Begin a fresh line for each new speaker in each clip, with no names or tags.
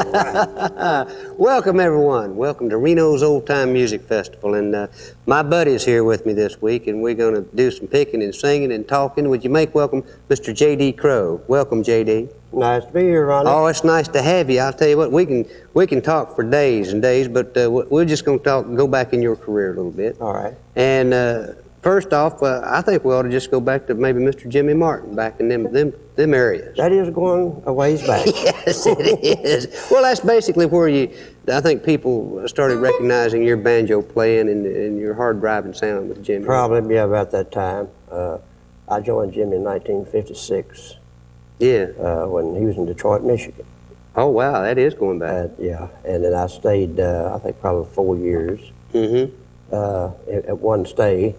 Right. Welcome, everyone. Welcome to Reno's Old Time Music Festival. And my buddy's here with me this week, and we're going to do some picking and singing and talking. Would you make welcome Mr. JD CROWE? Welcome, JD.
Nice to be here, Ronnie.
Oh, it's nice to have you. I'll tell you what, we can talk for days and days, but we're just going to go back in your career a little bit.
All right.
And first off, I think we ought to just go back to maybe Mr. Jimmy Martin back in them areas.
That is going a ways back.
Yes, it is. Well, that's basically where I think people started recognizing your banjo playing and your hard driving sound with Jimmy.
Probably, yeah, about that time. I joined Jimmy in 1956.
Yeah.
When he was in Detroit, Michigan.
Oh, wow, that is going back.
Yeah, and then I stayed, I think, probably 4 years at one stay.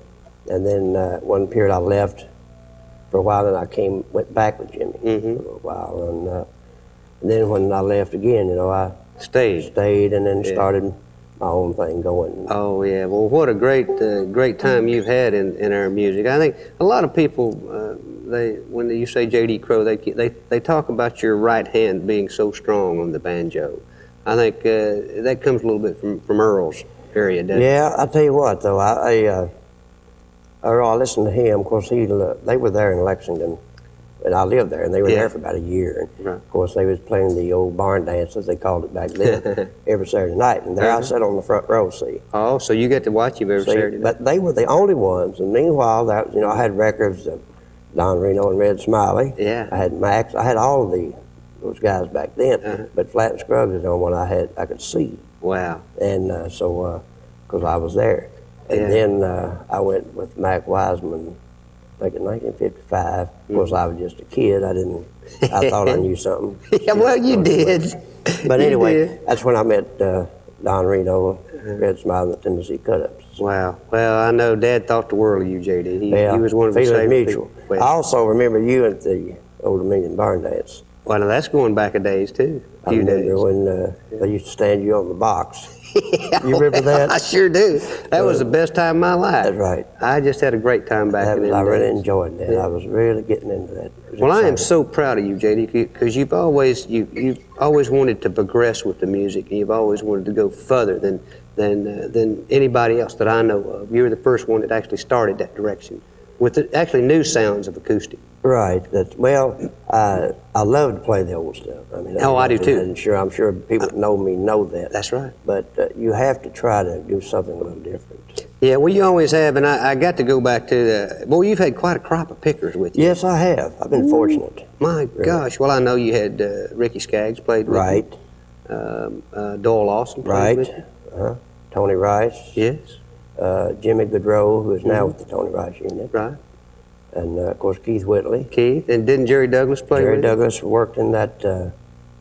And then one period I left for a while, and I went back with Jimmy for a little while. And then when I left again, you know, I stayed and then started my own thing going.
Oh, yeah. Well, what a great time you've had in our music. I think a lot of people, when you say JD CROWE, they talk about your right hand being so strong on the banjo. I think that comes a little bit from Earl's area, doesn't it?
Yeah, I tell you what, though, I listened to him. Of course, they were there in Lexington, and I lived there, and they were there for about a year. And of course, they was playing the old barn dance, as they called it back then, every Saturday night. And there I sat on the front row, see.
Oh, so you get to watch him every Saturday night.
But they were the only ones. And meanwhile, I had records of Don Reno and Red Smiley.
Yeah.
I had Max. I had all of those guys back then. But Flat and Scruggs is the only one I could see.
Wow.
And so, because I was there. And then I went with Mac Wiseman, I think in 1955. Of course, I was just a kid. I thought I knew something.
Yeah, well, you did.
But anyway, that's when I met Don Reno, Red Smile, and the Tennessee Cut-Ups.
Wow. Well, I know Dad thought the world of you, JD. He was one of his favorite people.
I also remember you at the Old Dominion Barn Dance.
Well, now that's going back a days, too.
I remember when they used to stand you on the box. You remember that?
I sure do. That was the best time of my life.
That's right.
I just had a great time back in the days.
I really enjoyed that. I was really getting into that.
Well, I am so proud of you, JD, because you've always wanted to progress with the music, and you've always wanted to go further than anybody else that I know of. You were the first one that actually started that direction with actually new sounds of acoustic.
Right. I love to play the old stuff. I mean,
I do too.
And I'm sure people that know me know that.
That's right.
But you have to try to do something a little different.
Yeah, well, you always have, and I got to go back to well, you've had quite a crop of pickers with you.
Yes, I have. I've been fortunate.
My gosh. Well, I know you had Ricky Skaggs played with you. Doyle Lawson played with you.
Tony Rice.
Yes.
Jimmy Goodrow, who is now with the Tony Rice unit.
Right.
And, of course, Keith Whitley.
Keith. And didn't Jerry Douglas play with you?
Jerry Douglas worked in that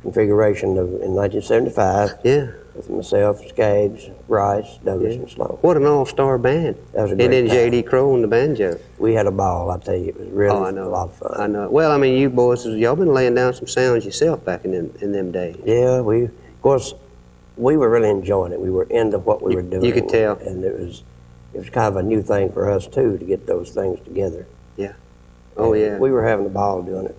configuration in 1975.
Yeah.
With myself, Skaggs, Rice, Douglas, and Sloan.
What an all-star band.
That was a great
And then
time.
JD CROWE on the banjo.
We had a ball, I tell you. It was really a lot of fun.
I know. Well, I mean, you boys, y'all been laying down some sounds yourself back in them days.
Yeah, of course, we were really enjoying it. We were into what we were doing.
You could tell.
And it was kind of a new thing for us, too, to get those things together.
Yeah. Oh, yeah.
We were having a ball doing it.